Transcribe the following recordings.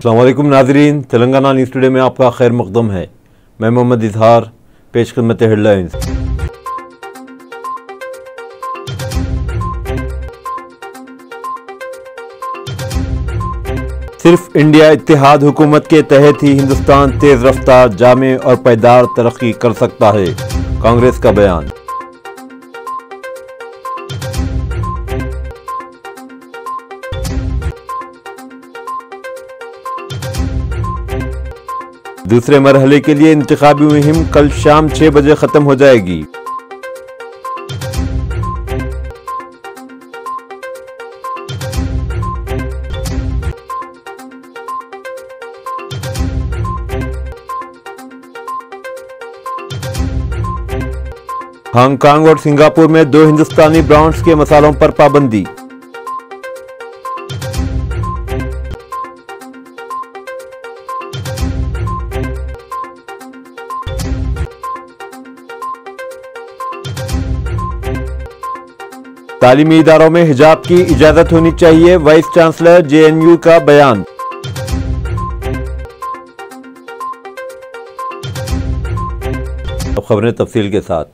अस्सलाम वालेकुम नाज़रीन, तेलंगाना न्यूज़ टुडे में आपका खैर मक़दम है। मैं मोहम्मद इजहार, पेश खिदमत हेडलाइंस। सिर्फ इंडिया इत्तेहाद हुकूमत के तहत ही हिंदुस्तान तेज रफ्तार, जामे और पायदार तरक्की कर सकता है, कांग्रेस का बयान। दूसरे मरहले के लिए इंतखाबी मुहिम कल शाम 6 बजे खत्म हो जाएगी। हांगकांग और सिंगापुर में 2 हिंदुस्तानी ब्रांड्स के मसालों पर पाबंदी। तालीमी इदारों में हिजाब की इजाजत होनी चाहिए, वाइस चांसलर जेएनयू का बयान। अब खबरें तफसील के साथ।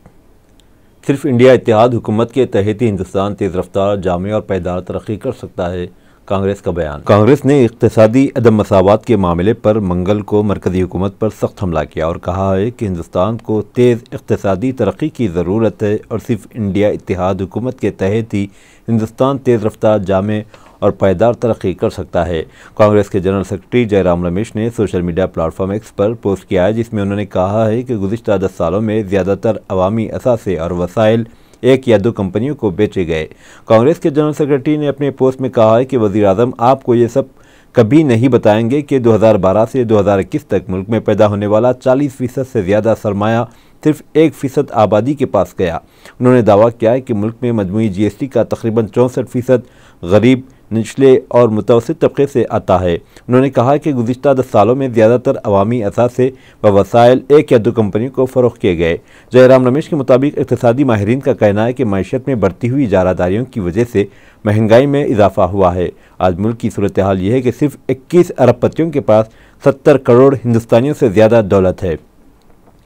सिर्फ इंडिया इत्तेहाद हुकूमत के तहत ही हिंदुस्तान तेज रफ्तार, जामे और पायदार तरक्की कर सकता है, कांग्रेस का बयान। कांग्रेस ने इक़्तिसादी अदम मसावत के मामले पर मंगल को मरकज़ी हुकूमत पर सख्त हमला किया और कहा है कि हिंदुस्तान को तेज़ इक़्तिसादी तरक्की की ज़रूरत है और सिर्फ इंडिया इत्तेहाद हुकूमत के तहत ही हिंदुस्तान तेज़ रफ्तार, जामे और पायदार तरक्की कर सकता है। कांग्रेस के जनरल सेक्रेटरी जयराम रमेश ने सोशल मीडिया प्लेटफॉर्म एक्स पर पोस्ट किया है, जिसमें उन्होंने कहा है कि गुज़िश्ता 10 सालों में ज़्यादातर अवामी असासे और वसाइल 1 या 2 कंपनियों को बेचे गए। कांग्रेस के जनरल सेक्रेटरी ने अपने पोस्ट में कहा है कि वज़ीर-ए-आज़म आपको ये सब कभी नहीं बताएंगे कि 2012 से 2021 तक मुल्क में पैदा होने वाला 40% से ज़्यादा सरमाया सिर्फ 1% आबादी के पास गया। उन्होंने दावा किया है कि मुल्क में मजमूई GST का तकरीबन 64% गरीब, निचले और मुतवस्सित तबके से आता है। उन्होंने कहा कि गुज़िश्ता 10 सालों में ज़्यादातर अवामी असासे व वसाइल 1 या 2 कंपनियों को फ़रोग़ किए गए। जयराम रमेश के मुताबिक इक़्तिसादी माहिरीन का कहना है कि मईशत में बढ़ती हुई इजारादारियों की वजह से महंगाई में इजाफा हुआ है। आज मुल्क की सूरत हाल यह है कि सिर्फ 21 अरबपतियों के पास 70 करोड़ हिंदुस्तानियों से ज़्यादा दौलत है।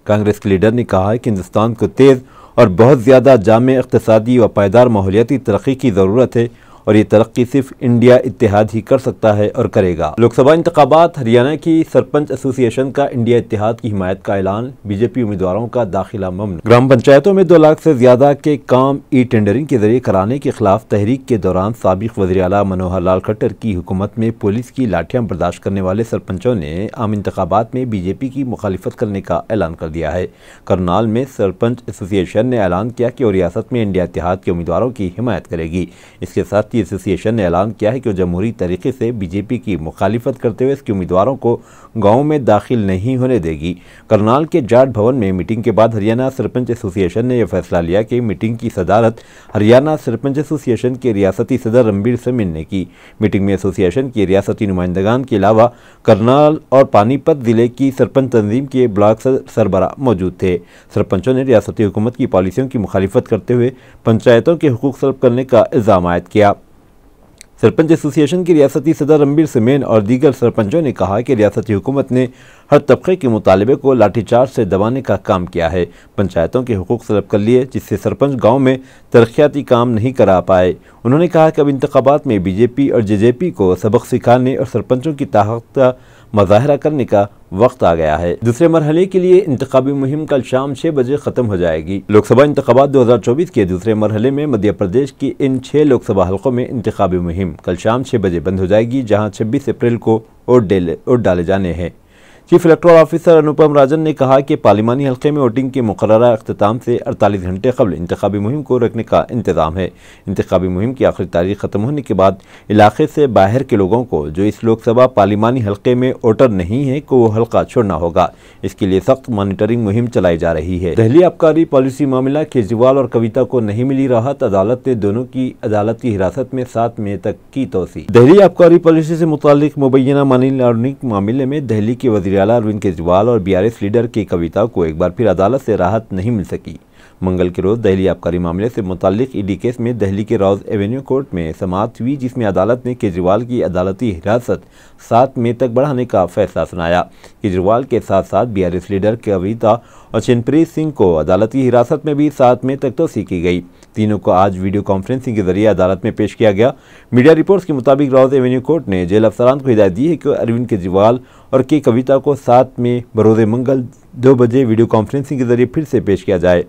कांग्रेस के लीडर ने कहा है कि हिंदुस्तान को तेज़ और बहुत ज़्यादा जामे इक़्तिसादी व पायदार माहौलियाती तरक्की की ज़रूरत है और ये तरक्की सिर्फ इंडिया इत्तेहाद ही कर सकता है और करेगा। लोकसभा इंतखाबात, हरियाणा की सरपंच एसोसिएशन का इंडिया इत्तेहाद की हिमायत का ऐलान, बीजेपी उम्मीदवारों का दाखिला ममनू। ग्राम पंचायतों में 2 लाख से ज्यादा के काम ई टेंडरिंग के जरिए कराने के खिलाफ तहरीक के दौरान साबिक वज़ीर आला मनोहर लाल खट्टर की हुकूमत में पुलिस की लाठियां बर्दाश्त करने वाले सरपंचों ने आम इंतखाबात में बीजेपी की मुखालिफत करने का ऐलान कर दिया है। करनाल में सरपंच एसोसिएशन ने ऐलान किया कि वो रियासत में इंडिया इत्तेहाद के उम्मीदवारों की हिमायत करेगी। इसके साथ एसोसिएशन ने ऐलान किया है कि वो जमहूरी तरीके से बीजेपी की मुखालिफत करते हुए इसके उम्मीदवारों को गांव में दाखिल नहीं होने देगी। करनाल के जाट भवन में मीटिंग के बाद हरियाणा सरपंच एसोसिएशन ने यह फैसला लिया कि मीटिंग की सदारत हरियाणा सरपंच एसोसिएशन के रियासती सदर रणबीर समीन ने की। मीटिंग में एसोसिएशन के रियासती नुमाइंदगान के अलावा करनाल और पानीपत जिले की सरपंच तंजीम के ब्लॉक सरबराह मौजूद थे। सरपंचों ने रियासती हुकूमत की पॉलिसियों की मुखालिफत करते हुए पंचायतों के हुकूक सल्ब करने का इल्ज़ाम आयद किया। सरपंच एसोसिएशन के रियासती सदर रणबीर समीन और दीगर सरपंचों ने कहा कि रियासती हुकूमत ने हर तबके के मुतालबे को लाठीचार्ज से दबाने का काम किया है, पंचायतों के हुकूक सल्ब कर लिए, जिससे सरपंच गांव में तरक्याती काम नहीं करा पाए। उन्होंने कहा कि अब इंतखाबात में बीजेपी और जेजेपी को सबक सिखाने और सरपंचों की ताकत का मुजाहरा करने का वक्त आ गया है। दूसरे मरहले के लिए इंतखाबी मुहिम कल शाम 6 बजे खत्म हो जाएगी। लोकसभा इंतखाबात 2024 के दूसरे मरहले में मध्य प्रदेश की इन 6 लोकसभा हलकों में इंतखाबी मुहिम कल शाम 6 बजे बंद हो जाएगी, जहां 26 अप्रैल को वोट डाले जाने हैं। Chief electoral officer Anupam Rajan ने कहा कि पार्लिमानी हल्के में वोटिंग के मुकर्ररा अख्तिताम से 48 घंटे कबल इंतखाबी मुहिम को रखने का इंतजाम है। इंतखाबी मुहिम की आखिरी तारीख खत्म होने के बाद इलाके से बाहर के लोगों को जो इस लोकसभा पार्लिमानी हल्के में वोटर नहीं है को वो हल्का छोड़ना होगा। इसके लिए सख्त मॉनिटरिंग मुहिम चलाई जा रही है। दिल्ली आबकारी पॉलिसी मामला, केजरीवाल और कविता को नहीं मिली राहत, अदालत ने दोनों की अदालत की हिरासत में 7 मई तक की तोसी। दिल्ली आबकारी पॉलिसी से मुतालिक मुबैना मनी लॉन्ड्रिंग मामले में दिल्ली के वज़ीर आला अरविंद केजरीवाल और BRS लीडर की कविता को एक बार फिर अदालत से राहत नहीं मिल सकी। मंगल के रोज दहली आबकारी मामले से मुताल्लिक ईडी केस में दिल्ली के रोज एवेन्यू कोर्ट में समाअत हुई, जिसमें अदालत ने केजरीवाल की अदालती हिरासत 7 मई तक बढ़ाने का फैसला सुनाया। केजरीवाल के साथ साथ बीआरएस लीडर कविता और चिनप्रीत सिंह को अदालती हिरासत में भी 7 मई तक तोसी की गई। तीनों को आज वीडियो कॉन्फ्रेंसिंग के जरिए अदालत में पेश किया गया। मीडिया रिपोर्ट्स के मुताबिक रोज एवेन्यू कोर्ट ने जेल अफसरान को हिदायत दी है कि अरविंद केजरीवाल और के कविता को 7 मई बरोज़ मंगल 2 बजे वीडियो कॉन्फ्रेंसिंग के जरिए फिर से पेश किया जाए।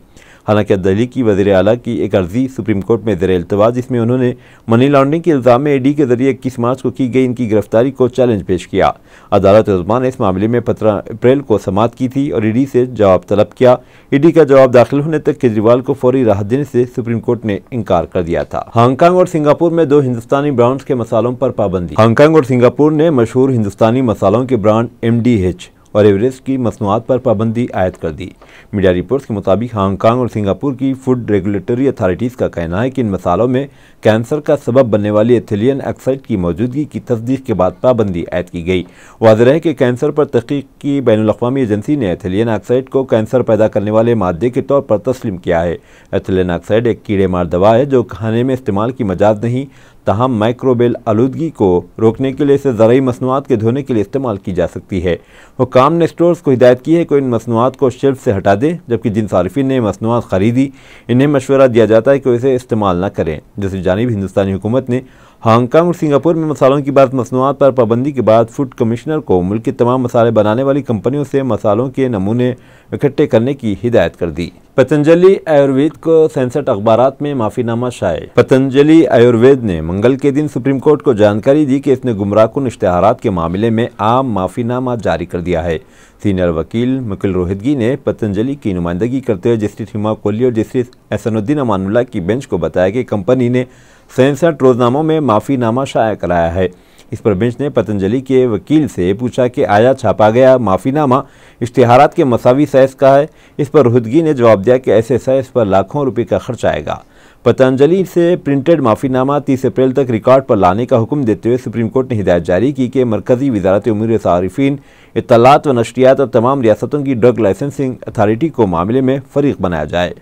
हालांकि दिल्ली की वज़ीर आला की एक अर्जी सुप्रीम कोर्ट में ज़ेर इल्तवा, जिसमें उन्होंने मनी लॉन्ड्रिंग के इल्ज़ाम में ईडी के जरिए 21 मार्च को की गई इनकी गिरफ्तारी को चैलेंज पेश किया। अदालत उस्मा ने इस मामले में 15 अप्रैल को समाअत की थी और ईडी से जवाब तलब किया। ईडी का जवाब दाखिल होने तक केजरीवाल को फौरी राहत देने से सुप्रीम कोर्ट ने इनकार कर दिया था। हांगकांग और सिंगापुर में 2 हिंदुस्तानी ब्रांड्स के मसालों पर पाबंदी। हांगकांग और सिंगापुर ने मशहूर हिंदुस्तानी मसालों के ब्रांड MDH और एवरेस्ट की मसनूआत पर पाबंदी आयद कर दी। मीडिया रिपोर्ट्स के मुताबिक हांगकांग और सिंगापुर की फूड रेगुलेटरी अथॉरिटीज़ का कहना है कि इन मसालों में कैंसर का सबब बनने वाली एथिलीन ऑक्साइड की मौजूदगी की तस्दीक के बाद पाबंदी आयद की गई। वाज़ेह है कि कैंसर पर तहकीक की बैनुल-अक़वामी एजेंसी ने एथिलीन ऑक्साइड को कैंसर पैदा करने वाले मादे के तौर पर तस्लीम किया है। एथिलीन ऑक्साइड एक कीड़े मार दवा है जो खाने में इस्तेमाल की मजाज नहीं, तहम माइक्रोबियल आलूदगी को रोकने के लिए इसे ज़रूरी मसनूआत के धोने के लिए इस्तेमाल की जा सकती है। हुक्काम ने स्टोर्स को हिदायत की है कि इन मसनूआत को शेल्फ से हटा दें, जबकि जिन सारिफिन ने मसनूआत खरीदी इन्हें मशवरा दिया जाता है कि इसे इस्तेमाल न करें। दूसरी जानिब हिंदुस्तानी हुकूमत ने हांगकांग और सिंगापुर में मसालों की बाद मसनूआत पर पाबंदी के बाद फूड कमिश्नर को मुल्क की तमाम मसाले बनाने वाली कंपनियों से मसालों के नमूने इकट्ठे करने की हिदायत कर दी। पतंजलि आयुर्वेद को सेंसर अखबारात में माफीनामा शाये। पतंजलि आयुर्वेद ने मंगल के दिन सुप्रीम कोर्ट को जानकारी दी कि इसने गुमराहकुन इश्तिहारात के मामले में आम माफीनामा जारी कर दिया है। सीनियर वकील मुकुल रोहतगी ने पतंजलि की नुमाइंदगी करते हुए जस्टिस हिमा कोहली और जस्टिस एहसानुद्दीन अमानुल्लाह की बेंच को बताया कि कंपनी ने सेंसर रोजनामों में माफीनामा शाया कराया है। इस पर बेंच ने पतंजलि के वकील से पूछा कि आया छापा गया माफीनामा इश्तिहारात के मसावी साइज का है। इस पर रोहतगी ने जवाब दिया कि ऐसे साइज पर लाखों रुपए का खर्च आएगा। पतंजलि से प्रिंटेड माफीनामा 30 अप्रैल तक रिकॉर्ड पर लाने का हुक्म देते हुए सुप्रीम कोर्ट ने हिदायत जारी की कि मरकजी वजारत उमूर सारिफीन, इत्तलात व नशरियात और तमाम रियासतों की ड्रग लाइसेंसिंग अथॉरिटी को मामले में फरीक बनाया जाए।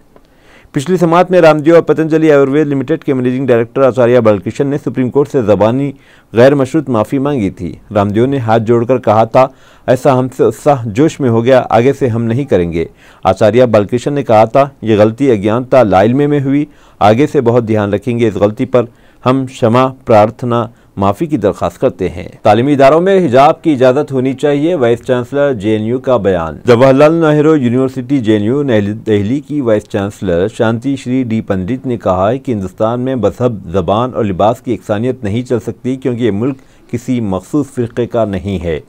पिछली समाअत में रामदेव और पतंजलि आयुर्वेद लिमिटेड के मैनेजिंग डायरेक्टर आचार्य बालकृष्ण ने सुप्रीम कोर्ट से ज़बानी गैर मशरूत माफ़ी मांगी थी। रामदेव ने हाथ जोड़कर कहा था, ऐसा हमसे उत्साह जोश में हो गया, आगे से हम नहीं करेंगे। आचार्य बालकृष्ण ने कहा था, ये गलती अज्ञानता लाइल्मे में हुई, आगे से बहुत ध्यान रखेंगे। इस गलती पर हम क्षमा प्रार्थना माफ़ी की दरख्वास्त करते हैं। तालीमी इदारों में हिजाब की इजाज़त होनी चाहिए, वाइस चांसलर JNU का बयान। जवाहरलाल नेहरू यूनिवर्सिटी JNU दिल्ली की वाइस चांसलर शांति श्री D पंडित ने कहा है कि हिंदुस्तान में मजहब, ज़बान और लिबास की एकसानियत नहीं चल सकती, क्योंकि ये मुल्क किसी मखसूस फ़िरक़े का नहीं है।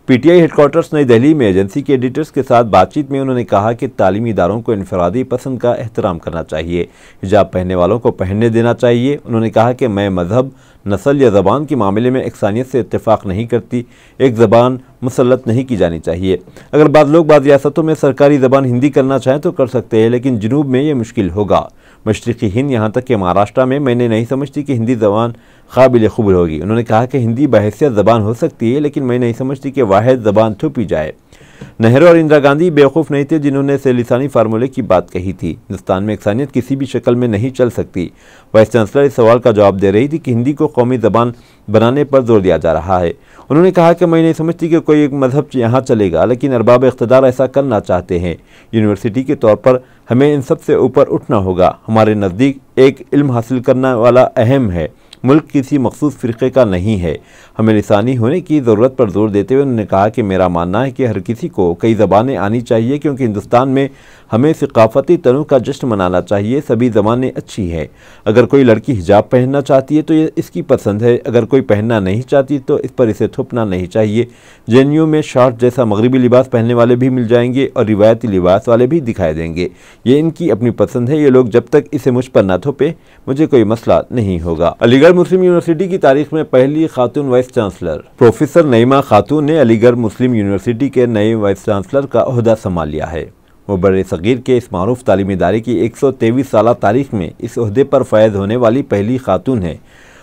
PTI हेडक्वार्टर्स नई दिल्ली में एजेंसी के एडिटर्स के साथ बातचीत में उन्होंने कहा कि तालीमी इदारों को इनफरादी पसंद का एहतराम करना चाहिए, हिजाब पहनने वालों को पहनने देना चाहिए। उन्होंने कहा कि मैं मजहब, नस्ल या ज़बान के मामले में एकसानियत से इत्तेफाक नहीं करती, एक ज़बान मुसल्लत नहीं की जानी चाहिए। अगर बाद लोग बाद रियासतों में सरकारी ज़बान हिंदी करना चाहें तो कर सकते हैं, लेकिन जनूब में ये मुश्किल होगा। मशरक़ी हिंद यहाँ तक कि महाराष्ट्र में मैंने नहीं समझती कि हिंदी ज़बान काबिल क़बूल होगी। उन्होंने कहा कि हिंदी बहैसियत ज़बान हो सकती है, लेकिन मैं नहीं समझती कि वाहिद ज़बान थोपी जाए। नेहरू और इंदिरा गांधी बेवकूफ़ नहीं थे जिन्होंने से लिसानी फार्मूले की बात कही थी। हिंदुस्तान में एकसानियत किसी भी शक्ल में नहीं चल सकती। वाइस चांसलर इस सवाल का जवाब दे रही थी कि हिंदी को कौमी ज़बान बनाने पर जोर दिया जा रहा है। उन्होंने कहा कि मैं नहीं समझती कि कोई एक मजहब यहाँ चलेगा, लेकिन अरबाब इख्तिदार ऐसा करना चाहते हैं। यूनिवर्सिटी के तौर पर हमें इन सब से ऊपर उठना होगा। हमारे नज़दीक एक इल्म हासिल करने वाला अहम है, मुल्क किसी मखसूस फ़िरक़े का नहीं है। हमें लिसानी होने की ज़रूरत पर जोर देते हुए उन्होंने कहा कि मेरा मानना है कि हर किसी को कई ज़बानें आनी चाहिए, क्योंकि हिंदुस्तान में हमें सकाफ़ती तनों का जश्न मनाना चाहिए। सभी ज़बानें अच्छी हैं। अगर कोई लड़की हिजाब पहनना चाहती है तो ये इसकी पसंद है, अगर कोई पहनना नहीं चाहती तो इस पर इसे थोपना नहीं चाहिए। JNU में शॉर्ट जैसा मगरबी लिबास पहनने वाले भी मिल जाएंगे और रिवायती लिबास वाले भी दिखाई देंगे। ये इनकी अपनी पसंद है। ये लोग जब तक इसे मुझ पर ना थोपे मुझे कोई मसला नहीं होगा। अलीगढ़ मुस्लिम यूनिवर्सिटी की तारीख में पहली खातून वाइस चांसलर प्रोफेसर नईमा खातून ने अलीगढ़ मुस्लिम यूनिवर्सिटी के नए वाइस चांसलर का ओहदा संभाल लिया है। वो बड़े सगीर के इस मारूफ तालीमी इदारे की 123 साला तारीख में इस ओहदे पर फैज़ होने वाली पहली खातून है।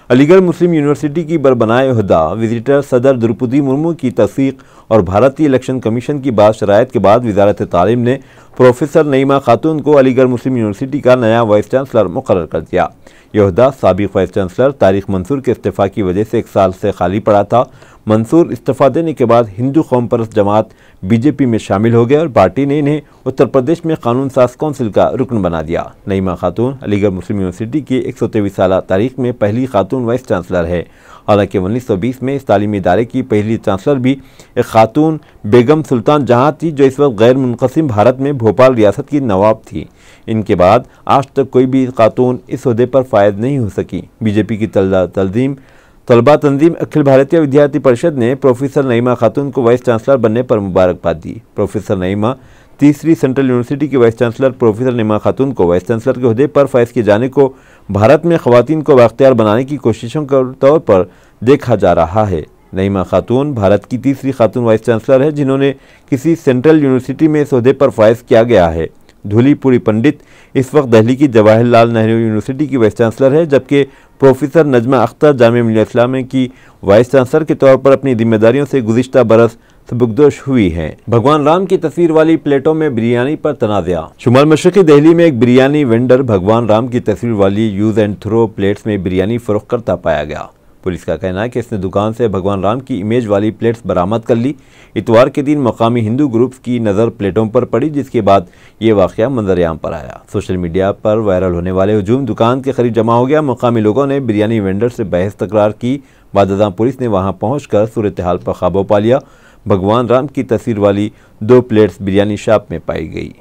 अलीगढ़ मुस्लिम यूनिवर्सिटी की बरबनाए ओहदा विजिटर सदर द्रौपदी मुर्मू की तस्दीक और भारतीय इलेक्शन कमीशन की बाद शरायत के बाद वजारत तालीम ने प्रोफेसर नईमा खातून को अलीगढ़ मुस्लिम यूनिवर्सिटी का नया वाइस चांसलर मुकर्रर कर दिया। यह ओहदा साबिक वाइस चांसलर तारिक मंसूर के इस्तीफा की वजह से 1 साल से खाली पड़ा था। मंसूर इस्तीफा देने के बाद हिंदू कौम परस्त जमात बीजेपी में शामिल हो गए और पार्टी ने इन्हें उत्तर प्रदेश में कानून साज कौंसिल का रुकन बना दिया। नईमा खातून अलीगढ़ मुस्लिम यूनिवर्सिटी की 123 साल तारीख में पहली खातून वाइस चांसलर है। हालांकि 1920 में इस तालीमी इदारे की पहली चांसलर भी एक खातून बेगम सुल्तान जहां थी, जो इस वक्त गैर मुनक़सिम भारत में भोपाल रियासत की नवाब थी। इनके बाद आज तक कोई भी खातून इस ओहदे पर फायद नहीं हो सकी। बीजेपी की तलबा तंजीम अखिल भारतीय विद्यार्थी परिषद ने प्रोफेसर नईमा खातून को वाइस चांसलर बनने पर मुबारकबाद दी। प्रोफेसर नईमा तीसरी सेंट्रल यूनिवर्सिटी की वाइस चांसलर प्रोफेसर नईमा खातून को वाइस चांसलर के ओहदे पर फायज किए जाने को भारत में ख़वातीन को बाख्तियार बनाने की कोशिशों के तौर पर देखा जा रहा है। नईमा खातून भारत की तीसरी खातून वाइस चांसलर है जिन्होंने किसी सेंट्रल यूनिवर्सिटी में इस ओहदे पर फायज किया गया है। धूलीपुरी पंडित इस वक्त दिल्ली की जवाहरलाल नेहरू यूनिवर्सिटी की वाइस चांसलर है, जबकि प्रोफेसर नजमा अख्तर जामिया मिलिया इस्लामिया की वाइस चांसलर के तौर पर अपनी जिम्मेदारियों से गुज़िश्ता बरस सबकदोश हुई हैं। भगवान राम की तस्वीर वाली प्लेटों में बिरयानी पर तनाज़ा। शुमाल मशरक़ी दिल्ली में एक बिरयानी वेंडर भगवान राम की तस्वीर वाली यूज़ एंड थ्रो प्लेट्स में बिरयानी फरोख्त करता पाया गया। पुलिस का कहना है कि इसने दुकान से भगवान राम की इमेज वाली प्लेट्स बरामद कर ली। इतवार के दिन मकामी हिंदू ग्रुप्स की नज़र प्लेटों पर पड़ी, जिसके बाद ये वाक़या मंजर-ए-आम पर आया। सोशल मीडिया पर वायरल होने वाले हुजूम दुकान के करीब जमा हो गया। मकामी लोगों ने बिरयानी वेंडर से बहस तकरार की। बाद पुलिस ने वहाँ पहुँचकर सूरत हाल पर काबू पा लिया। भगवान राम की तस्वीर वाली 2 प्लेट्स बिरयानी शॉप में पाई गई।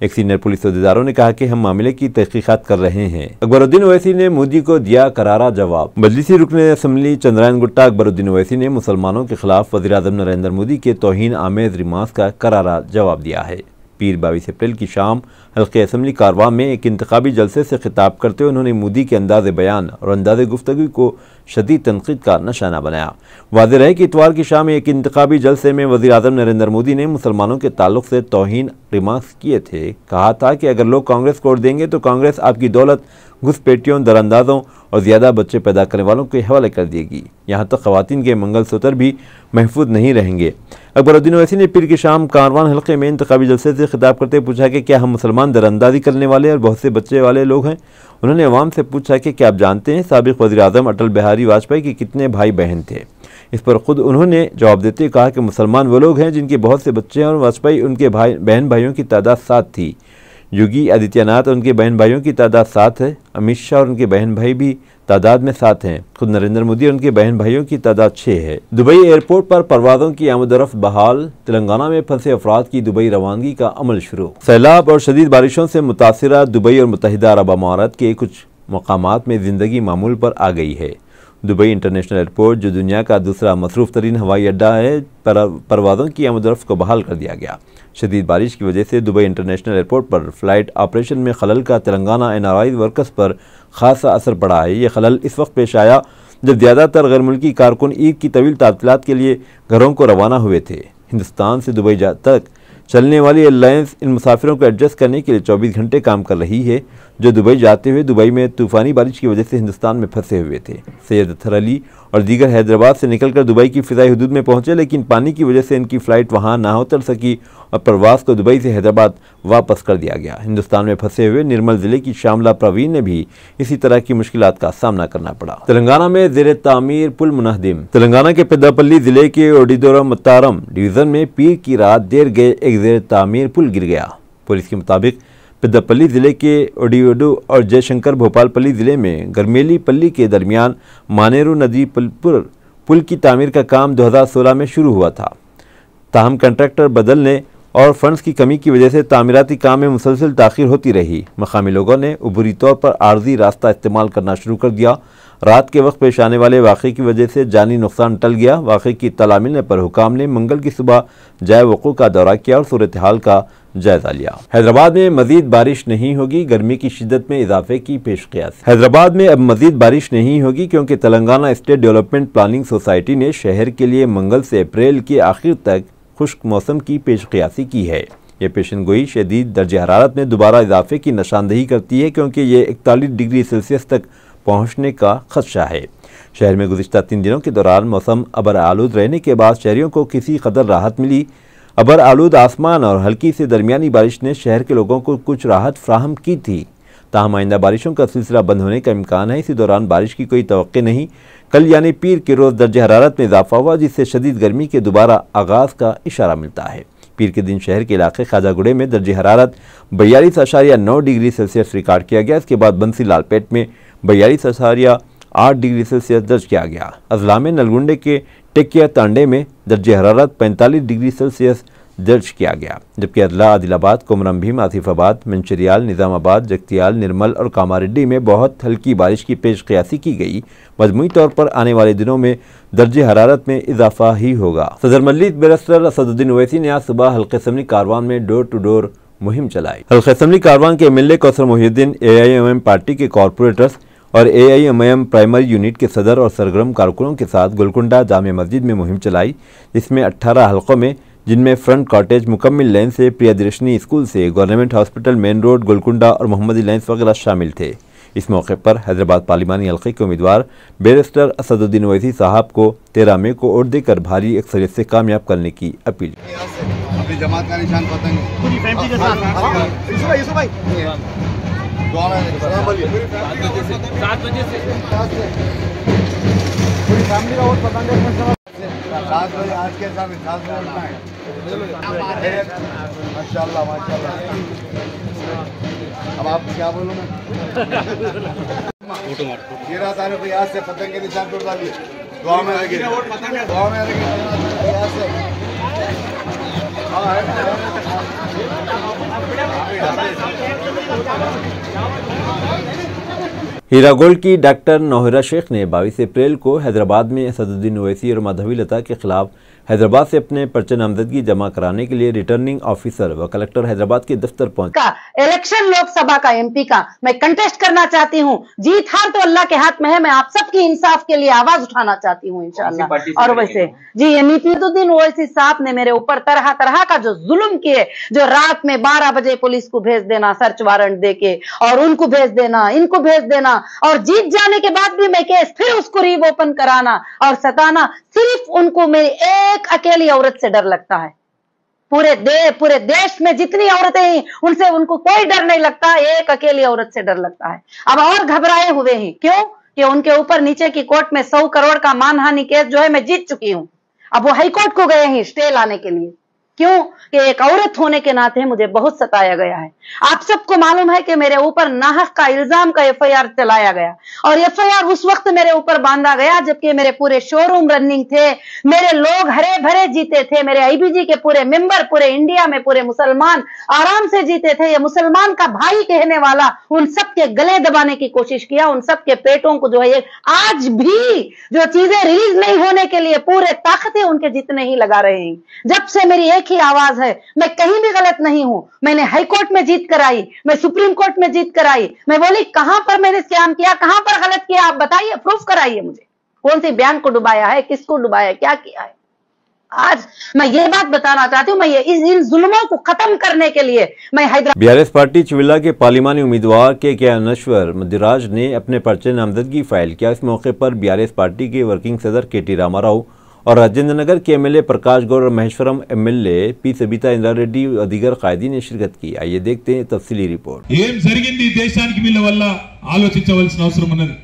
एक सीनियर पुलिस अहदेदारों ने कहा कि हम मामले की तहकीकात कर रहे हैं। अकबरुद्दीन ओवैसी ने मोदी को दिया करारा जवाब। मजलिसी रुकने असम्बली चंद्रायन गुट्टा अकबरुद्दीन ओवैसी ने मुसलमानों के खिलाफ वज़ीर-ए-आज़म नरेंद्र मोदी के तौहीन आमेज़ रिमार्क्स का करारा जवाब दिया है। पीर 22 अप्रैल की शाम हल्के असम्बली कारवां में एक इंतखाबी जलसे से खिताब करते हुए उन्होंने मोदी के अंदाज़ बयान और अंदाज़ गुफ्तगू को शदीद तनकीद का निशाना बनाया। वाज़ेह रहे कि इतवार की शाम एक इंतखाबी जलसे में वज़ीर-ए-आज़म नरेंद्र मोदी ने मुसलमानों के ताल्लुक से तौहीन रिमार्क्स किए थे। कहा था कि अगर लोग कांग्रेस को वोट देंगे तो कांग्रेस आपकी दौलत घुसपैठियों, दरअंदाजों और ज़्यादा बच्चे पैदा करने वालों के हवाले कर देगी। यहाँ तक ख़वातीन के मंगलसूत्र भी महफूज नहीं रहेंगे। अकबरुद्दीन ओवैसी ने पीर की शाम कारवान हल्के में इंतखाबी जलसे से खिताब करते पूछा कि क्या हम मुसलमान दरअंदाजी करने वाले और बहुत से बच्चे वाले लोग हैं। उन्होंने अवाम से पूछा कि क्या आप जानते हैं साबिक वज़ीर-ए-आज़म अटल बिहारी वाजपेयी के कितने भाई बहन थे। इस पर खुद उन्होंने जवाब देते कहा कि मुसलमान वो लोग हैं जिनके बहुत से बच्चे हैं और वाजपेयी उनके बहन भाइयों की तादाद 7 थी। योगी आदित्यनाथ और उनके बहन भाइयों की तादाद 7 है। अमित शाह और उनके बहन भाई भी तादाद में 7 हैं। खुद नरेंद्र मोदी और उनके बहन भाइयों की तादाद 6 है। दुबई एयरपोर्ट पर परवाज़ों की आमद-ओ-रफ्त बहाल। तेलंगाना में फंसे अफराद की दुबई रवानगी का अमल शुरू। सैलाब और शदीद बारिशों से मुतासिरा दुबई और मुत्तहिदा अरब अमारात के कुछ मकामात में ज़िंदगी मामूल पर आ गई है। दुबई इंटरनेशनल एयरपोर्ट, जो दुनिया का दूसरा मसरूफ़ तरीन हवाई अड्डा है, परवाज़ों की आमद-ओ-रफ्त को बहाल कर दिया गया। शदीद बारिश की वजह से दुबई इंटरनेशनल एयरपोर्ट पर फ़्लाइट ऑपरेशन में खलल का तेलंगाना NRI वर्कर्स पर खासा असर पड़ा है। ये खलल इस वक्त पेश आया जब ज़्यादातर गैर मुल्की कारकुन ईद की तवील तातीलात के लिए घरों को रवाना हुए थे। हिंदुस्तान से दुबई तक चलने वाली एयरलाइंस इन मुसाफिरों को एडजस्ट करने के लिए 24 घंटे काम कर रही है, जो दुबई जाते हुए दुबई में तूफ़ानी बारिश की वजह से हिंदुस्तान में फंसे हुए थे। सैयद अतहर अली और दीगर हैदराबाद से निकलकर दुबई की फ़िज़ाई हदूद में पहुंचे, लेकिन पानी की वजह से इनकी फ़्लाइट वहां ना उतर सकी और प्रवास को दुबई से हैदराबाद वापस कर दिया गया। हिंदुस्तान में फंसे हुए निर्मल ज़िले की शामला प्रवीण ने भी इसी तरह की मुश्किलात का सामना करना पड़ा। तेलंगाना में ज़ेर तामीर पुल मुनहदिम। तेलंगाना के पेद्दापल्ली ज़िले के ओडिदोरा मत्तारम डिवीज़न में पीर की रात देर गए एक ज़ेर तामीर पुल गिर गया। पुलिस के मुताबिक पेद्दापल्ली ज़िले के ओडियोडू और जयशंकर भोपालपल्ली ज़िले में गरमेली पल्ली के दरमियान मानेरू नदी पुल की तामीर का काम 2016 में शुरू हुआ था। ताहम कंट्रैक्टर बदलने और फंड्स की कमी की वजह से तामीराती काम में मुसलसल ताख़ीर होती रही। मकामी लोगों ने उबूरी तौर पर आर्जी रास्ता इस्तेमाल करना शुरू कर दिया। रात के वक्त पेश आने वाले वाक़े की वजह से जानी नुकसान टल गया। वाक़े की इत्तला मिलने पर हुकाम ने मंगल की सुबह जाए वक़ूअ का दौरा किया और सूरत हाल का जायजा लिया। हैदराबाद में मजीद बारिश नहीं होगी, गर्मी की शिद्दत में इजाफे की पेशकश। हैदराबाद में अब मजीद बारिश नहीं होगी क्योंकि Telangana state development planning society ने शहर के लिए मंगल से अप्रैल के आखिर तक खुश्क मौसम की पेशकयासी की है। यह पेशन गोई शदीद दर्ज हरारत में दोबारा इजाफे की निशानदही करती है क्योंकि ये 41 डिग्री सेल्सियस तक पहुंचने का खदशा है। शहर में गुज़िश्ता 3 दिनों के दौरान मौसम अबर आलूद रहने के बाद शहरियों को किसी कदर राहत मिली। अबर आलूद आसमान और हल्की से दरमियानी बारिश ने शहर के लोगों को कुछ राहत फ्राहम की थी। ताहम आइंदा बारिशों का सिलसिला बंद होने का इम्कान है। इसी दौरान बारिश की कोई तवक्को नहीं। कल यानी पीर के रोज़ दर्जे हरारत में इजाफा हुआ, जिससे शदीद गर्मी के दोबारा आगाज़ का इशारा मिलता है। पीर के दिन शहर के इलाके ख्वाजागुड़े में दर्जे हरारत 42.9 डिग्री सेल्सियस रिकॉर्ड किया गया। इसके बाद बंसी लालपेट में 42.8 डिग्री सेल्सियस दर्ज किया गया। अजला में नलगुंडे के टेकिया तांडे में दर्जे हरारत 45 डिग्री सेल्सियस दर्ज किया गया, जबकि अदला, आदिलाबाद, कोमरम भीम, आसिफाबाद, मंचिरियाल, निज़ामाबाद, जगतियाल, निर्मल और कामारेड्डी में बहुत हल्की बारिश की पेश क़ियासी की गई। मजमूई तौर पर आने वाले दिनों में दर्जे हरारत में इजाफा ही होगा। सदर मजलिस बैरिस्टर असदुद्दीन ओवैसी ने आज सुबह हल्के असम्बली कारवान में डोर टू डोर मुहिम चलाई। हल्के असम्बली कारवान के MLA Kausar Mohiuddin, AIMM party के कॉरपोरेटर्स और AIMM प्राइमरी यूनिट के सदर और सरगर्म कारकुनों के साथ गोलकुंडा जामे मस्जिद में मुहिम चलाई, जिसमें 18 हलकों में, जिनमें फ्रंट कॉटेज, मुकम्मिल लेन से प्रियदर्शनी स्कूल से government hospital, main road, Golconda और मोहम्मदी लाइन्स वगैरह शामिल थे। इस मौके पर हैदराबाद पार्लिमानी हल्के के उम्मीदवार बैरिस्टर असदुद्दीन ओवैसी साहब को 13 मई को वोट देकर भारी अक्सरियत से कामयाब करने की अपील। अपनी जमात का निशान पूरी फैमिली के साथ पूरी फैमिली का वोट पतंग 7 बजे आज के साथ 7 बजे उठना है। माशाल्लाह माशाल्लाह। अब आप क्या बोलूँ मैं? 13 तारीख को यहाँ से पतंग के निशान पर डालिए। दुआ में लगे, दुआ में लगे यहाँ से। हीरा गोल्ड की डॉक्टर नौहिरा शेख ने 22 अप्रैल को हैदराबाद में असदुद्दीन ओवैसी और माधवी लता के खिलाफ हैदराबाद से अपने पर्चे नामजदगी जमा कराने के लिए रिटर्निंग ऑफिसर व कलेक्टर हैदराबाद के दफ्तर पहुंचा। इलेक्शन लोकसभा का MP का मैं कंटेस्ट करना चाहती हूँ। जीत हार तो अल्लाह के हाथ में है। मैं आप सबकी इंसाफ के लिए आवाज उठाना चाहती हूँ इंशाअल्लाह। और वैसे जी असदुद्दीन ओवैसी साहब ने मेरे ऊपर तरह तरह का जो जुल्म किए, जो रात में 12 बजे पुलिस को भेज देना सर्च वारंट देके, और उनको भेज देना, इनको भेज देना, और जीत जाने के बाद भी मैं केस फिर उसको रीओपन कराना और सताना। सिर्फ उनको मेरी एक अकेली औरत से डर लगता है। पूरे देश में जितनी औरतें हैं उनसे उनको कोई डर नहीं लगता, एक अकेली औरत से डर लगता है। अब और घबराए हुए हैं। क्यों? कि उनके ऊपर नीचे की कोर्ट में 100 करोड़ का मानहानि केस जो है मैं जीत चुकी हूं। अब वो हाई कोर्ट को गए हैं स्टे लाने के लिए। क्यों? कि एक औरत होने के नाते मुझे बहुत सताया गया है। आप सबको मालूम है कि मेरे ऊपर नाहक का इल्जाम का FIR चलाया गया, और FIR उस वक्त मेरे ऊपर बांधा गया जबकि मेरे पूरे शोरूम रनिंग थे, मेरे लोग हरे भरे जीते थे, मेरे IBG के पूरे मेंबर पूरे इंडिया में पूरे मुसलमान आराम से जीते थे। ये मुसलमान का भाई कहने वाला उन सबके गले दबाने की कोशिश किया, उन सबके पेटों को जो है आज भी जो चीजें रिलीज नहीं होने के लिए पूरे ताकतें उनके जितने ही लगा रहे हैं। जब से मेरी एक ही आवाज है, मैं कहीं भी गलत नहीं हूं। मैंने हाई कोर्ट में जीत कराई, मैं सुप्रीम कोर्ट में जीत कराई। मैं बोली कहां पर मैंने स्कैम किया, कहां पर गलत किया, आप बताइए, प्रूफ कराइए मुझे। कौन सी बैंक को डुबाया है, किसको डुबाया है, क्या किया है। आज मैं ये बात बताना चाहती हूँ, मैं ये इन जुल्मों को खत्म करने के लिए मैं हैदराबाद BRS पार्टी चिविल्ला के पार्लिमानी उम्मीदवार के अनश्वर मदिराज ने अपने पर्चे नामजदगी फाइल किया। इस मौके पर BRS पार्टी के वर्किंग सदर KT रामाराव और राजेंद्र नगर के MLA प्रकाश गौड़ और महेश्वरम MLA P सबिता इंद्रा रेड्डी और दीगर कायदीन ने शिरकत की। आइए देखते हैं तफसीली रिपोर्ट। ఏం జరిగింది దేశానికి వీళ్ళ వల్ల ఆలోచించవలసిన అవసరం ఉన్నది।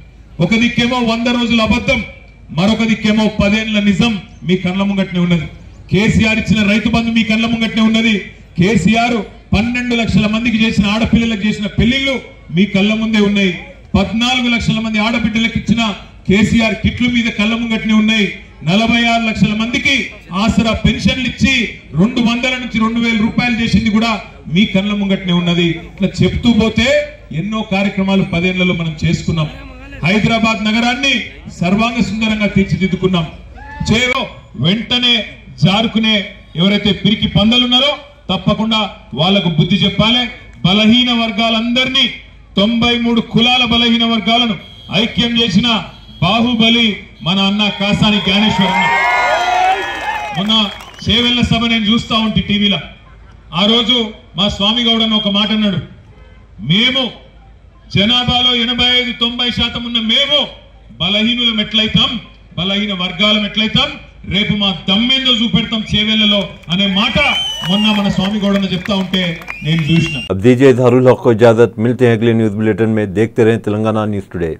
ఒక దిక్కేమో 100 రోజుల అబద్ధం, మరొక దిక్కేమో 10 ఏళ్ల నిజం మీ కళ్ళ ముంగట్నే ఉన్నది। కేసీఆర్ ఇచ్చిన రైతు బంధు మీ కళ్ళ ముంగట్నే ఉన్నది। కేసీఆర్ 12 లక్షల మందికి చేసిన ఆడపిల్లలకు చేసిన పెళ్లిళ్ళు మీ కళ్ళ ముందే ఉన్నాయి। 14 లక్షల మంది ఆడబిడ్డలకు ఇచ్చిన కేసీఆర్ కిట్లు మీద కళ్ళ ముంగట్నే ఉన్నాయి। 46 లక్షల మందికి ఆసరా పెన్షన్లు ఇచ్చి 200 నుంచి 2000 రూపాయలు చేసింది కూడా మీ కళ్ళ ముంగట్నే ఉన్నది। ఇట్లా చెప్తూ పోతే ఎన్నో కార్యక్రమాలు 10 ఏళ్లలో మనం చేసుకున్నాం। హైదరాబాద్ నగరాన్ని సర్వాంగ సుందరంగా తీర్చిదిద్దుకున్నాం। వెంటనే జారుకునే ఎవరైతే పిరికి పందలున్నారో తప్పకుండా వాళ్లకు బుద్ధి చెప్పాలి। బలహీన వర్గాలందరినీ 93 కులాల బలహీన వర్గాలను ఐక్యం చేసిన బాహుబలి మన అన్న కాసాని జ్ఞానేశ్వర్ అన్న। మొన్న చేవెళ్ల సభ నేను చూస్తా ఉంటే టీవీలో, ఆ రోజు మా స్వామి గౌడ్ అన్న ఒక మాట అన్నాడు, మేము జనాభాలో 85-90% ఉన్న మేము బలహీనులం ఎట్లయితాం, బలహీన వర్గాలం ఎట్లయితాం, రేపు మా దమ్మేందో చూపెడతాం చేవేళ్లలో అనే మాట మొన్న మన స్వామి గౌడన్న చెప్తా ఉంటే నేను చూసిన। अब दीजिए इजहारुल हक को इजाजत, मिलते हैं अगले न्यूज बुलेटिन में। देखते रहें तेलंगाना न्यूज टुडे।